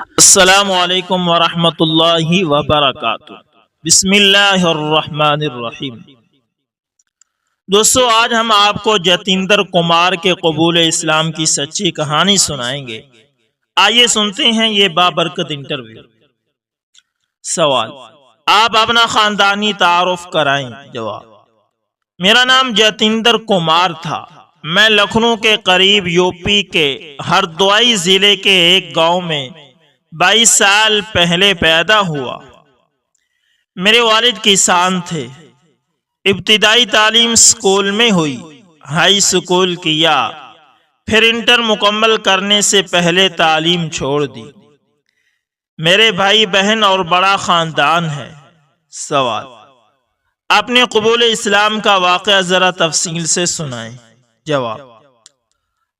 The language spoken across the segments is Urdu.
السلام علیکم ورحمۃ اللہ وبرکاتہ۔ بسم اللہ الرحمن الرحیم۔ دوستو، آج ہم آپ کو جتیندر کمار کے قبول اسلام کی سچی کہانی سنائیں گے۔ آئیے سنتے ہیں یہ بابرکت انٹرویو۔ سوال: آپ اپنا خاندانی تعارف کرائیں۔ جواب: میرا نام جتیندر کمار تھا۔ میں لکھنؤ کے قریب یوپی کے ہردوائی ضلع کے ایک گاؤں میں 22 سال پہلے پیدا ہوا۔ میرے والد کسان تھے۔ ابتدائی تعلیم اسکول میں ہوئی، ہائی اسکول کیا، پھر انٹر مکمل کرنے سے پہلے تعلیم چھوڑ دی۔ میرے بھائی بہن اور بڑا خاندان ہے۔ سوال: اپنے قبول اسلام کا واقعہ ذرا تفصیل سے سنائیں۔ جواب: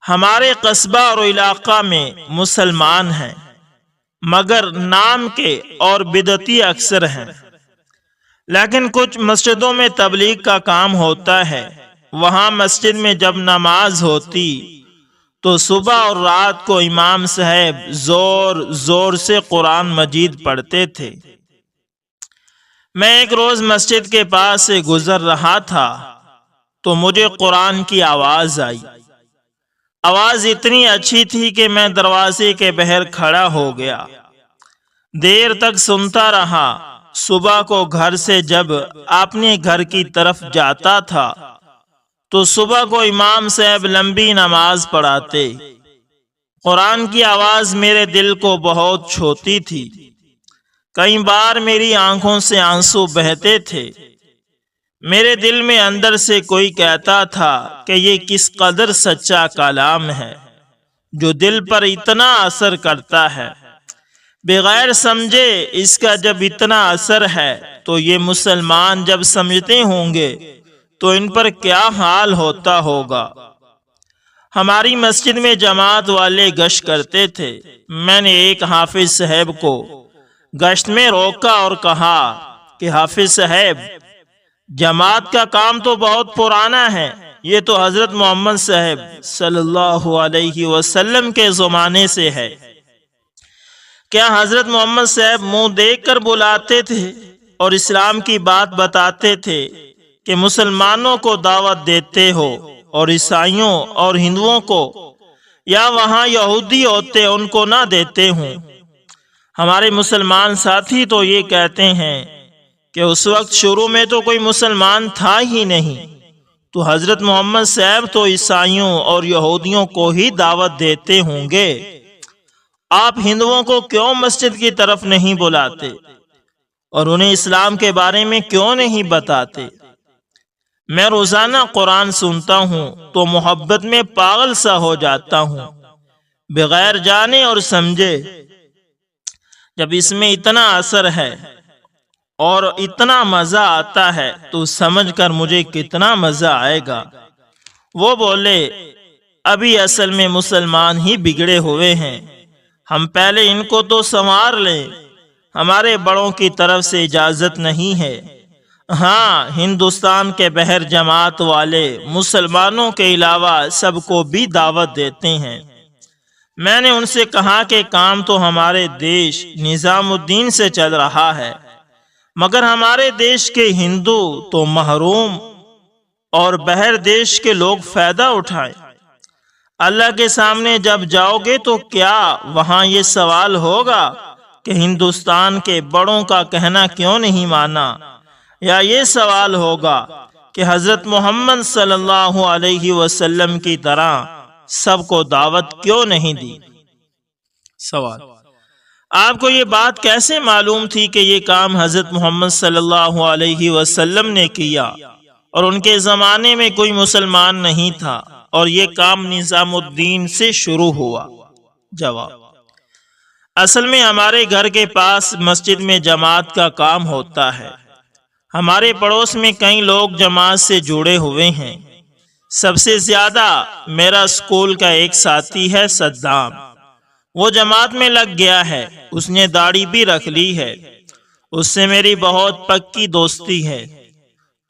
ہمارے قصبہ اور علاقہ میں مسلمان ہیں، مگر نام کے اور بدعتی اکثر ہیں۔ لیکن کچھ مسجدوں میں تبلیغ کا کام ہوتا ہے۔ وہاں مسجد میں جب نماز ہوتی تو صبح اور رات کو امام صاحب زور زور سے قرآن مجید پڑھتے تھے۔ میں ایک روز مسجد کے پاس سے گزر رہا تھا تو مجھے قرآن کی آواز آئی۔ آواز اتنی اچھی تھی کہ میں دروازے کے باہر کھڑا ہو گیا۔ دیر تک سنتا رہا۔ صبح کو گھر سے جب اپنے گھر کی طرف جاتا تھا تو صبح کو امام صاحب لمبی نماز پڑھاتے۔ قرآن کی آواز میرے دل کو بہت چھوتی تھی۔ کئی بار میری آنکھوں سے آنسو بہتے تھے۔ میرے دل میں اندر سے کوئی کہتا تھا کہ یہ کس قدر سچا کلام ہے جو دل پر اتنا اثر کرتا ہے۔ بغیر سمجھے اس کا جب اتنا اثر ہے تو یہ مسلمان جب سمجھتے ہوں گے تو ان پر کیا حال ہوتا ہوگا۔ ہماری مسجد میں جماعت والے گشت کرتے تھے۔ میں نے ایک حافظ صاحب کو گشت میں روکا اور کہا کہ حافظ صاحب، جماعت کا کام تو بہت پرانا ہے، یہ تو حضرت محمد صاحب صلی اللہ علیہ وسلم کے زمانے سے ہے۔ کیا حضرت محمد صاحب منہ دیکھ کر بلاتے تھے اور اسلام کی بات بتاتے تھے کہ مسلمانوں کو دعوت دیتے ہو اور عیسائیوں اور ہندوؤں کو، یا وہاں یہودی ہوتے ان کو نہ دیتے ہوں؟ ہمارے مسلمان ساتھی تو یہ کہتے ہیں کہ اس وقت شروع میں تو کوئی مسلمان تھا ہی نہیں، تو حضرت محمد صاحب تو عیسائیوں اور یہودیوں کو ہی دعوت دیتے ہوں گے۔ آپ ہندوؤں کو کیوں مسجد کی طرف نہیں بلاتے اور انہیں اسلام کے بارے میں کیوں نہیں بتاتے؟ میں روزانہ قرآن سنتا ہوں تو محبت میں پاگل سا ہو جاتا ہوں، بغیر جانے اور سمجھے۔ جب اس میں اتنا اثر ہے اور اتنا مزہ آتا ہے تو سمجھ کر مجھے کتنا مزہ آئے گا۔ وہ بولے، ابھی اصل میں مسلمان ہی بگڑے ہوئے ہیں، ہم پہلے ان کو تو سنوار لیں۔ ہمارے بڑوں کی طرف سے اجازت نہیں ہے۔ ہاں، ہندوستان کے باہر جماعت والے مسلمانوں کے علاوہ سب کو بھی دعوت دیتے ہیں۔ میں نے ان سے کہا کہ کام تو ہمارے دیش نظام الدین سے چل رہا ہے، مگر ہمارے دیش کے ہندو تو محروم اور باہر دیش کے لوگ فائدہ اٹھائیں۔ اللہ کے سامنے جب جاؤ گے تو کیا وہاں یہ سوال ہوگا کہ ہندوستان کے بڑوں کا کہنا کیوں نہیں مانا، یا یہ سوال ہوگا کہ حضرت محمد صلی اللہ علیہ وسلم کی طرح سب کو دعوت کیوں نہیں دی؟ سوال: آپ کو یہ بات کیسے معلوم تھی کہ یہ کام حضرت محمد صلی اللہ علیہ وسلم نے کیا اور ان کے زمانے میں کوئی مسلمان نہیں تھا اور یہ کام نظام الدین سے شروع ہوا؟ جواب: اصل میں ہمارے گھر کے پاس مسجد میں جماعت کا کام ہوتا ہے۔ ہمارے پڑوس میں کئی لوگ جماعت سے جڑے ہوئے ہیں۔ سب سے زیادہ میرا اسکول کا ایک ساتھی ہے صدام، وہ جماعت میں لگ گیا ہے۔ اس نے داڑھی بھی رکھ لی ہے۔ اس سے میری بہت پکی دوستی ہے۔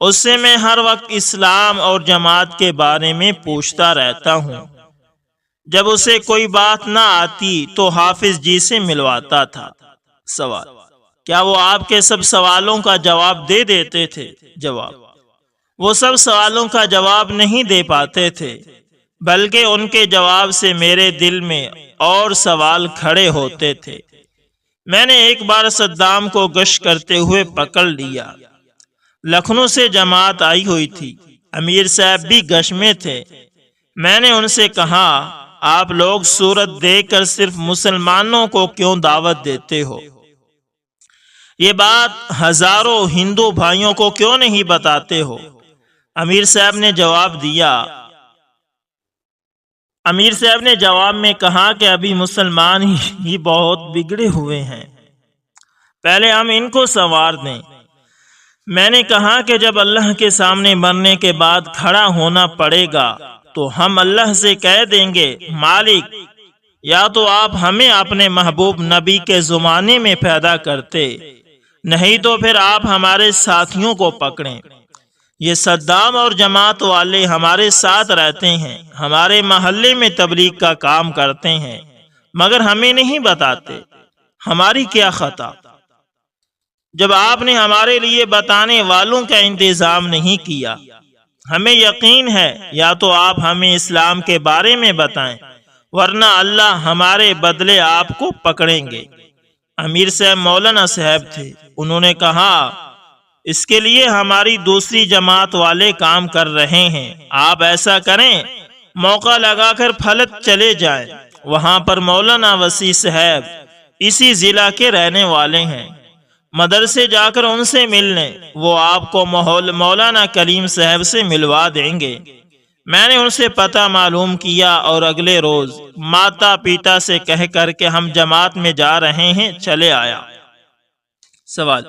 اس سے میں ہر وقت اسلام اور جماعت کے بارے میں پوچھتا رہتا ہوں۔ جب اسے کوئی بات نہ آتی تو حافظ جی سے ملواتا تھا۔ سوال: کیا وہ آپ کے سب سوالوں کا جواب دے دیتے تھے؟ جواب: وہ سب سوالوں کا جواب نہیں دے پاتے تھے، بلکہ ان کے جواب سے میرے دل میں اور سوال کھڑے ہوتے تھے۔ میں نے ایک بار صدام کو گشت کرتے ہوئے پکڑ لیا۔ لکھنؤ سے جماعت آئی ہوئی تھی، امیر صاحب بھی گشت میں تھے۔ میں نے ان سے کہا، آپ لوگ صورت دیکھ کر صرف مسلمانوں کو کیوں دعوت دیتے ہو؟ یہ بات ہزاروں ہندو بھائیوں کو کیوں نہیں بتاتے ہو؟ امیر صاحب نے جواب میں کہا کہ ابھی مسلمان ہی بہت بگڑے ہوئے ہیں، پہلے ہم ان کو سنوار دیں۔ میں نے کہا کہ جب اللہ کے سامنے مرنے کے بعد کھڑا ہونا پڑے گا تو ہم اللہ سے کہہ دیں گے، مالک، یا تو آپ ہمیں اپنے محبوب نبی کے زمانے میں پیدا کرتے، نہیں تو پھر آپ ہمارے ساتھیوں کو پکڑیں۔ یہ صدام اور جماعت والے ہمارے ساتھ رہتے ہیں، ہمارے محلے میں تبلیغ کا کام کرتے ہیں، مگر ہمیں نہیں بتاتے، ہماری کیا خطا؟ جب آپ نے ہمارے لیے بتانے والوں کا انتظام نہیں کیا، ہمیں یقین ہے یا تو آپ ہمیں اسلام کے بارے میں بتائیں، ورنہ اللہ ہمارے بدلے آپ کو پکڑیں گے۔ امیر صاحب مولانا صاحب تھے، انہوں نے کہا، اس کے لیے ہماری دوسری جماعت والے کام کر رہے ہیں، آپ ایسا کریں، موقع لگا کر پھلت چلے جائیں، وہاں پر مولانا وسیع صاحب اسی ضلع کے رہنے والے ہیں، مدرسے جا کر ان سے مل لیں، وہ آپ کو مولانا کلیم صاحب سے ملوا دیں گے۔ میں نے ان سے پتہ معلوم کیا اور اگلے روز ماتا پیتا سے کہہ کر کہ ہم جماعت میں جا رہے ہیں چلے آیا۔ سوال: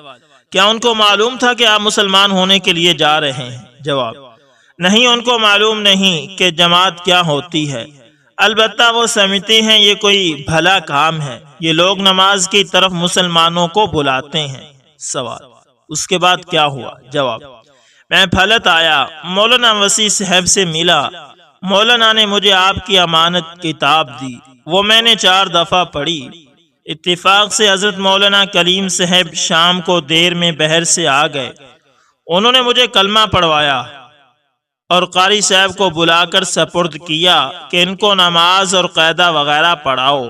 کیا ان کو معلوم تھا کہ آپ مسلمان ہونے کے لیے جا رہے ہیں؟ جواب: نہیں، ان کو معلوم نہیں کہ جماعت کیا ہوتی ہے، البتہ وہ سمجھتے ہیں یہ کوئی بھلا کام ہے، یہ لوگ نماز کی طرف مسلمانوں کو بلاتے ہیں۔ سوال: اس کے بعد کیا ہوا؟ جواب: میں پھلت آیا، مولانا وسیع صاحب سے ملا، مولانا نے مجھے آپ کی امانت کتاب دی، وہ میں نے 4 دفعہ پڑھی۔ اتفاق سے حضرت مولانا کلیم صاحب شام کو دیر میں بحر سے آ گئے، انہوں نے مجھے کلمہ پڑھوایا اور قاری صاحب کو بلا کر سپرد کیا کہ ان کو نماز اور قاعدہ وغیرہ پڑھاؤ۔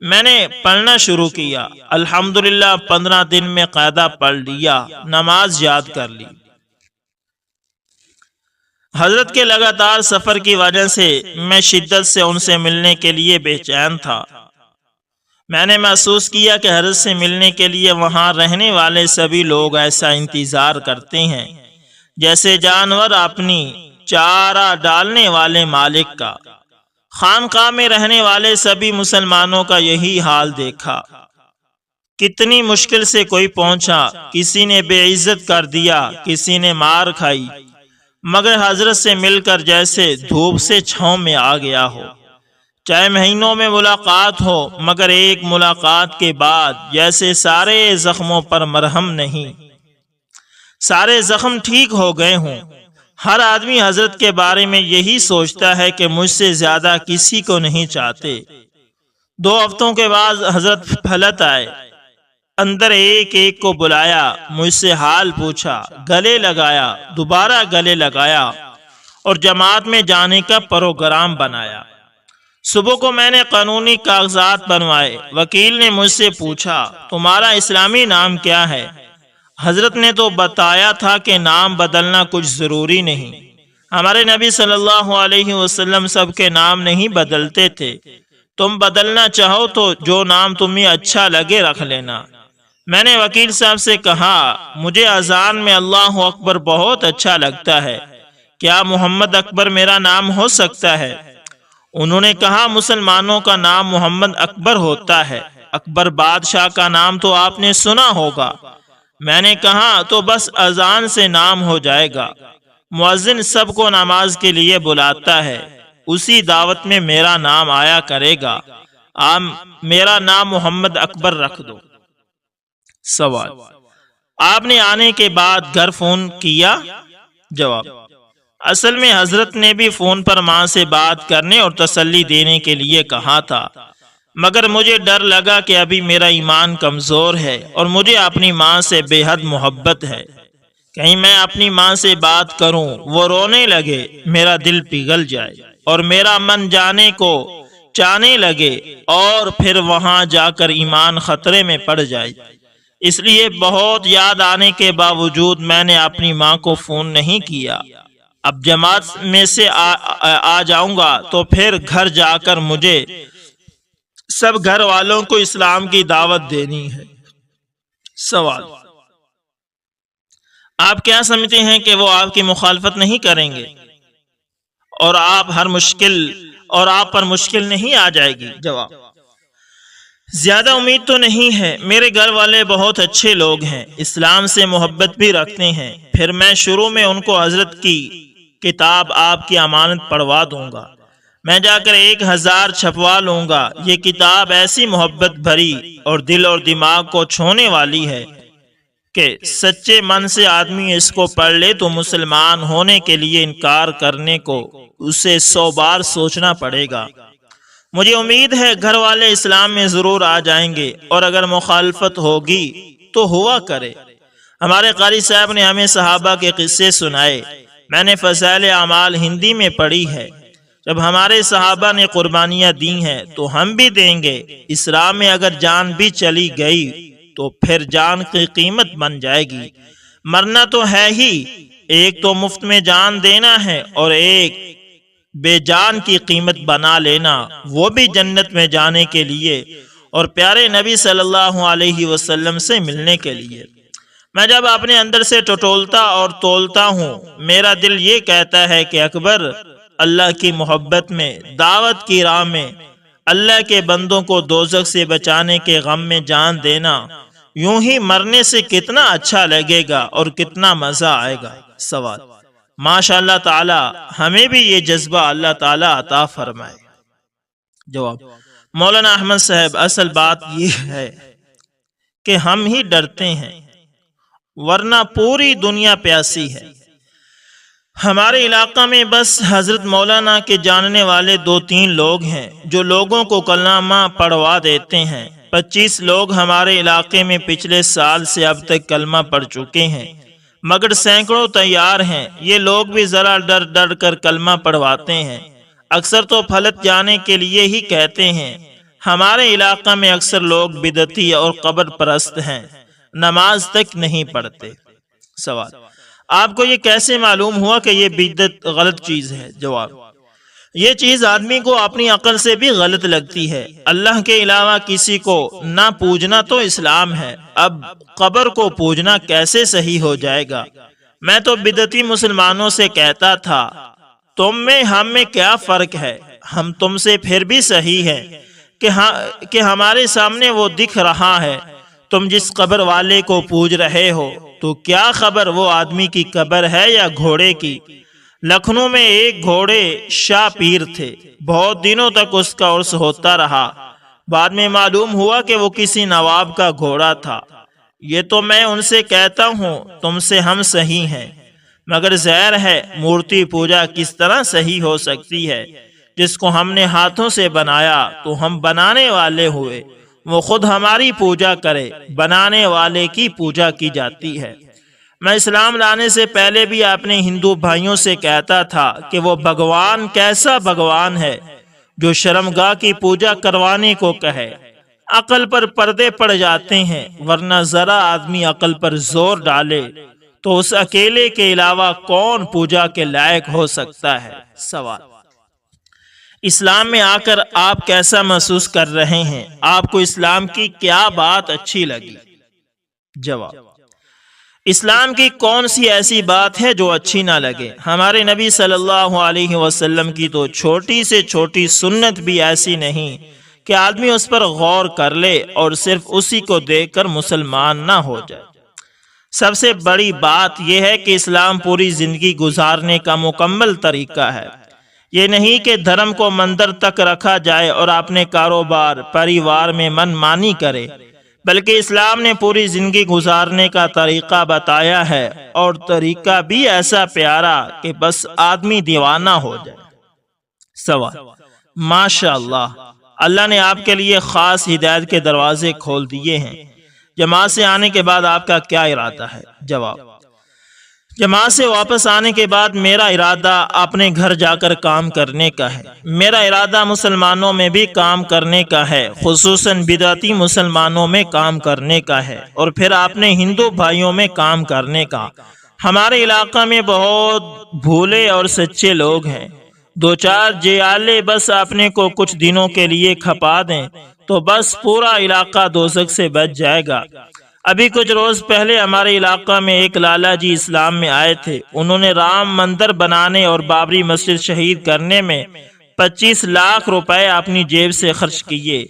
میں نے پڑھنا شروع کیا، الحمدللہ 15 دن میں قاعدہ پڑھ لیا، نماز یاد کر لی۔ حضرت کے لگاتار سفر کی وجہ سے میں شدت سے ان سے ملنے کے لیے بے چین تھا۔ میں نے محسوس کیا کہ حضرت سے ملنے کے لیے وہاں رہنے والے سبھی لوگ ایسا انتظار کرتے ہیں جیسے جانور اپنی چارہ ڈالنے والے مالک کا۔ خانقاہ میں رہنے والے سبھی مسلمانوں کا یہی حال دیکھا۔ کتنی مشکل سے کوئی پہنچا، کسی نے بے عزت کر دیا، کسی نے مار کھائی، مگر حضرت سے مل کر جیسے دھوپ سے چھاؤں میں آ گیا ہو۔ چاہے مہینوں میں ملاقات ہو، مگر ایک ملاقات کے بعد جیسے سارے زخموں پر مرہم نہیں، سارے زخم ٹھیک ہو گئے ہوں۔ ہر آدمی حضرت کے بارے میں یہی سوچتا ہے کہ مجھ سے زیادہ کسی کو نہیں چاہتے۔ 2 ہفتوں کے بعد حضرت پھلت آئے، اندر ایک ایک کو بلایا، مجھ سے حال پوچھا، گلے لگایا، دوبارہ گلے لگایا اور جماعت میں جانے کا پروگرام بنایا۔ صبح کو میں نے قانونی کاغذات بنوائے، وکیل نے مجھ سے پوچھا، تمہارا اسلامی نام کیا ہے؟ حضرت نے تو بتایا تھا کہ نام بدلنا کچھ ضروری نہیں، ہمارے نبی صلی اللہ علیہ وسلم سب کے نام نہیں بدلتے تھے، تم بدلنا چاہو تو جو نام تمہیں اچھا لگے رکھ لینا۔ میں نے وکیل صاحب سے کہا، مجھے اذان میں اللہ اکبر بہت اچھا لگتا ہے، کیا محمد اکبر میرا نام ہو سکتا ہے؟ انہوں نے کہا، مسلمانوں کا نام محمد اکبر ہوتا ہے، اکبر بادشاہ کا نام تو آپ نے سنا ہوگا۔ میں نے کہا، تو بس اذان سے نام ہو جائے گا، مؤذن سب کو نماز کے لیے بلاتا ہے، اسی دعوت میں میرا نام آیا کرے گا، میرا نام محمد اکبر رکھ دو۔ سوال: آپ نے آنے کے بعد گھر فون کیا؟ جواب: اصل میں حضرت نے بھی فون پر ماں سے بات کرنے اور تسلی دینے کے لیے کہا تھا، مگر مجھے ڈر لگا کہ ابھی میرا ایمان کمزور ہے اور مجھے اپنی ماں سے بے حد محبت ہے، کہیں میں اپنی ماں سے بات کروں، وہ رونے لگے، میرا دل پگھل جائے اور میرا من جانے کو چاہنے لگے اور پھر وہاں جا کر ایمان خطرے میں پڑ جائے۔ اس لیے بہت یاد آنے کے باوجود میں نے اپنی ماں کو فون نہیں کیا۔ اب جماعت میں سے آ جاؤں گا تو پھر گھر جا کر مجھے سب گھر والوں کو اسلام کی دعوت دینی ہے۔ سوال: آپ کیا سمجھتے ہیں کہ وہ آپ کی مخالفت نہیں کریں گے اور آپ پر مشکل نہیں آ جائے گی؟ جواب: زیادہ امید تو نہیں ہے، میرے گھر والے بہت اچھے لوگ ہیں، اسلام سے محبت بھی رکھتے ہیں، پھر میں شروع میں ان کو حضرت کی کتاب آپ کی امانت پڑھوا دوں گا، میں جا کر 1000 چھپوا لوں گا۔ یہ کتاب ایسی محبت بھری اور دل اور دماغ کو چھونے والی ہے کہ سچے من سے آدمی اس کو پڑھ لے تو مسلمان ہونے کے لیے انکار کرنے کو اسے 100 بار سوچنا پڑے گا۔ مجھے امید ہے گھر والے اسلام میں ضرور آ جائیں گے، اور اگر مخالفت ہوگی تو ہوا کرے۔ ہمارے قاری صاحب نے ہمیں صحابہ کے قصے سنائے، میں نے فضائل اعمال ہندی میں پڑھی ہے۔ جب ہمارے صحابہ نے قربانیاں دی ہیں تو ہم بھی دیں گے۔ اسلام میں اگر جان بھی چلی گئی تو پھر جان کی قیمت بن جائے گی۔ مرنا تو ہے ہی، ایک تو مفت میں جان دینا ہے اور ایک بے جان کی قیمت بنا لینا، وہ بھی جنت میں جانے کے لیے اور پیارے نبی صلی اللہ علیہ وسلم سے ملنے کے لیے۔ میں جب اپنے اندر سے ٹٹولتا اور تولتا ہوں، میرا دل یہ کہتا ہے کہ اکبر، اللہ کی محبت میں، دعوت کی راہ میں، اللہ کے بندوں کو دوزخ سے بچانے کے غم میں جان دینا، یوں ہی مرنے سے کتنا اچھا لگے گا اور کتنا مزہ آئے گا۔ سوال: ماشاء اللہ تعالی ہمیں بھی یہ جذبہ اللہ تعالی عطا فرمائے۔ جواب: مولانا احمد صاحب، اصل بات یہ ہے کہ ہم ہی ڈرتے ہیں، ورنہ پوری دنیا پیاسی ہے۔ ہمارے علاقہ میں بس حضرت مولانا کے جاننے والے 2-3 لوگ ہیں جو لوگوں کو کلمہ پڑھوا دیتے ہیں۔ 25 لوگ ہمارے علاقے میں پچھلے سال سے اب تک کلمہ پڑھ چکے ہیں، مگر سینکڑوں تیار ہیں۔ یہ لوگ بھی ذرا ڈر ڈر کر کلمہ پڑھواتے ہیں، اکثر تو پھلت جانے کے لیے ہی کہتے ہیں۔ ہمارے علاقہ میں اکثر لوگ بدعتی اور قبر پرست ہیں، نماز تک نہیں پڑھتے۔ سوال: آپ کو یہ کیسے معلوم ہوا کہ یہ بدعت غلط چیز ہے؟ جواب: یہ چیز آدمی کو اپنی عقل سے بھی غلط لگتی ہے۔ اللہ کے علاوہ کسی کو نہ پوجنا تو اسلام ہے، اب قبر کو پوجنا کیسے صحیح ہو جائے گا؟ میں تو بدعتی مسلمانوں سے کہتا تھا، تم میں ہم میں کیا فرق ہے؟ ہم تم سے پھر بھی صحیح ہیں کہ ہمارے سامنے وہ دکھ رہا ہے۔ تم جس قبر والے کو پوج رہے ہو تو کیا خبر وہ آدمی کی قبر ہے یا گھوڑے کی؟ لکھنؤ میں ایک گھوڑے شاہ پیر تھے، بہت دنوں تک اس کا عرس ہوتا رہا، بعد میں معلوم ہوا کہ وہ کسی نواب کا گھوڑا تھا۔ یہ تو میں ان سے کہتا ہوں تم سے ہم صحیح ہیں، مگر ظاہر ہے مورتی پوجا کس طرح صحیح ہو سکتی ہے؟ جس کو ہم نے ہاتھوں سے بنایا تو ہم بنانے والے ہوئے، وہ خود ہماری پوجا کرے، بنانے والے کی پوجا کی جاتی ہے۔ میں اسلام لانے سے پہلے بھی اپنے ہندو بھائیوں سے کہتا تھا کہ وہ بھگوان کیسا بھگوان ہے جو شرمگاہ کی پوجا کروانے کو کہے۔ عقل پر پردے پڑ جاتے ہیں، ورنہ ذرا آدمی عقل پر زور ڈالے تو اس اکیلے کے علاوہ کون پوجا کے لائق ہو سکتا ہے؟ سوال: اسلام میں آ کر آپ کیسا محسوس کر رہے ہیں؟ آپ کو اسلام کی کیا بات اچھی لگی؟ جواب: اسلام کی کون سی ایسی بات ہے جو اچھی نہ لگے؟ ہمارے نبی صلی اللہ علیہ وسلم کی تو چھوٹی سے چھوٹی سنت بھی ایسی نہیں کہ آدمی اس پر غور کر لے اور صرف اسی کو دیکھ کر مسلمان نہ ہو جائے۔ سب سے بڑی بات یہ ہے کہ اسلام پوری زندگی گزارنے کا مکمل طریقہ ہے۔ یہ نہیں کہ دھرم کو مندر تک رکھا جائے اور اپنے کاروبار پریوار میں من مانی کرے۔ بلکہ اسلام نے پوری زندگی گزارنے کا طریقہ بتایا ہے، اور طریقہ بھی ایسا پیارا کہ بس آدمی دیوانہ ہو جائے۔ سوال: ماشاء اللہ، اللہ نے آپ کے لیے خاص ہدایت کے دروازے کھول دیے ہیں، جماعت سے آنے کے بعد آپ کا کیا ارادہ ہے؟ جواب: جماعت سے واپس آنے کے بعد میرا ارادہ اپنے گھر جا کر کام کرنے کا ہے۔ میرا ارادہ مسلمانوں میں بھی کام کرنے کا ہے، خصوصاً بدعتی مسلمانوں میں کام کرنے کا ہے، اور پھر اپنے ہندو بھائیوں میں کام کرنے کا۔ ہمارے علاقہ میں بہت بھولے اور سچے لوگ ہیں، دو چار جیالے بس اپنے کو کچھ دنوں کے لیے کھپا دیں تو بس پورا علاقہ دوزخ سے بچ جائے گا۔ ابھی کچھ روز پہلے ہمارے علاقہ میں ایک لالا جی اسلام میں آئے تھے۔ انہوں نے رام مندر بنانے اور بابری مسجد شہید کرنے میں 25 لاکھ روپے اپنی جیب سے خرچ کیے۔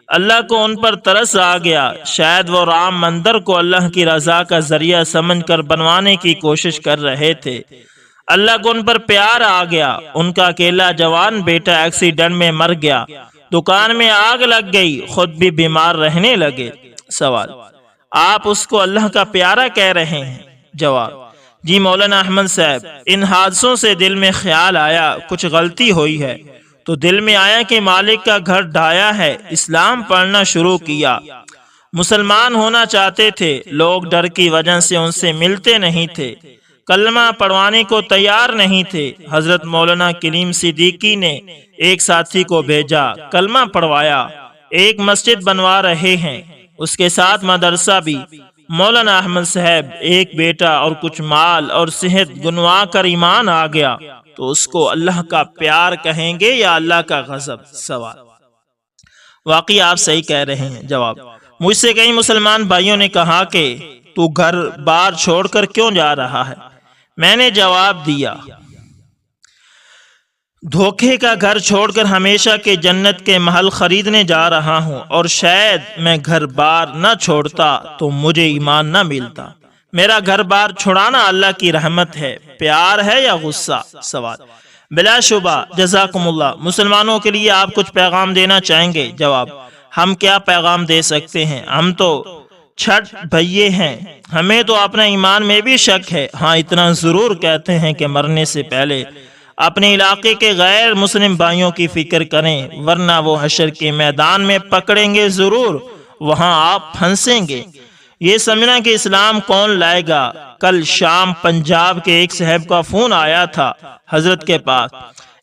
اللہ کو ان پر ترس آ گیا، شاید وہ رام مندر کو اللہ کی رضا کا ذریعہ سمجھ کر بنوانے کی کوشش کر رہے تھے۔ اللہ کو ان پر پیار آ گیا، ان کا اکیلا جوان بیٹا ایکسیڈنٹ میں مر گیا، دکان میں آگ لگ گئی، خود بھی بیمار رہنے لگے۔ سوال: آپ اس کو اللہ کا پیارا کہہ رہے ہیں؟ جواب: جی مولانا احمد صاحب، ان حادثوں سے دل میں خیال آیا کچھ غلطی ہوئی ہے، تو دل میں آیا کہ مالک کا گھر ڈھایا ہے، اسلام پڑھنا شروع کیا۔ مسلمان ہونا چاہتے تھے، لوگ ڈر کی وجہ سے ان سے ملتے نہیں تھے، کلمہ پڑھوانے کو تیار نہیں تھے۔ حضرت مولانا کلیم صدیقی نے ایک ساتھی کو بھیجا، کلمہ پڑھوایا، ایک مسجد بنوا رہے ہیں، اس کے ساتھ مدرسہ بھی۔ مولانا احمد صاحب ایک بیٹا اور کچھ مال اور صحت گنوا کر ایمان آ گیا، تو اس کو اللہ کا پیار کہیں گے یا اللہ کا غضب؟ سوال: واقعی آپ صحیح کہہ رہے ہیں۔ جواب: مجھ سے کئی مسلمان بھائیوں نے کہا کہ تو گھر بار چھوڑ کر کیوں جا رہا ہے؟ میں نے جواب دیا، دھوکے کا گھر چھوڑ کر ہمیشہ کے جنت کے محل خریدنے جا رہا ہوں، اور شاید میں گھر بار نہ چھوڑتا تو مجھے ایمان نہ ملتا۔ میرا گھر بار چھڑانا اللہ کی رحمت ہے، پیار ہے یا غصہ؟ سوال: بلا شبہ، جزاکم اللہ۔ مسلمانوں کے لیے آپ کچھ پیغام دینا چاہیں گے؟ جواب: ہم کیا پیغام دے سکتے ہیں، ہم تو چھٹ بھئیے ہیں، ہمیں تو اپنا ایمان میں بھی شک ہے۔ ہاں اتنا ضرور کہتے ہیں کہ مرنے سے پہلے اپنے علاقے کے غیر مسلم بھائیوں کی فکر کریں، ورنہ وہ حشر کے میدان میں پکڑیں گے ضرور، وہاں آپ پھنسیں گے۔ یہ سمجھنا کہ اسلام کون لائے گا۔ کل شام پنجاب کے ایک صاحب کا فون آیا تھا حضرت کے پاس،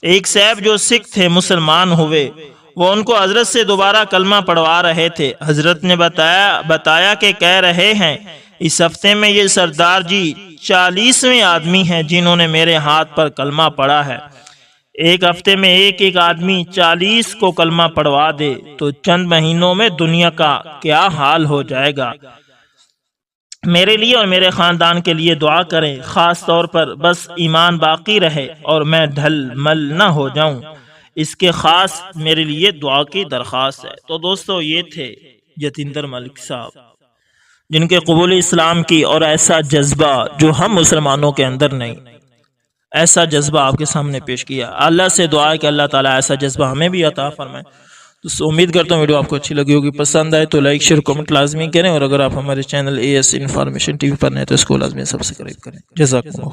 ایک صاحب جو سکھ تھے مسلمان ہوئے، وہ ان کو حضرت سے دوبارہ کلمہ پڑھوا رہے تھے۔ حضرت نے بتایا کہ کہہ رہے ہیں اس ہفتے میں یہ سردار جی 40ویں آدمی ہیں جنہوں نے میرے ہاتھ پر کلمہ پڑھا ہے۔ ایک ہفتے میں ایک آدمی 40 کو کلمہ پڑھوا دے تو چند مہینوں میں دنیا کا کیا حال ہو جائے گا۔ میرے لیے اور میرے خاندان کے لیے دعا کریں، خاص طور پر بس ایمان باقی رہے اور میں ڈھل مل نہ ہو جاؤں، اس کے خاص میرے لیے دعا کی درخواست ہے۔ تو دوستو یہ تھے جتیندر ملک صاحب، جن کے قبول اسلام کی اور ایسا جذبہ جو ہم مسلمانوں کے اندر نہیں، ایسا جذبہ آپ کے سامنے پیش کیا۔ اللہ سے دعا ہے کہ اللہ تعالیٰ ایسا جذبہ ہمیں بھی عطا فرمائے۔ تو امید کرتا ہوں ویڈیو آپ کو اچھی لگی ہوگی، پسند آئے تو لائک شیئر کمنٹ لازمی کریں، اور اگر آپ ہمارے چینل AS انفارمیشن TV پر نئے تو اس کو لازمی سبسکرائب کریں۔ جزاکم اللہ۔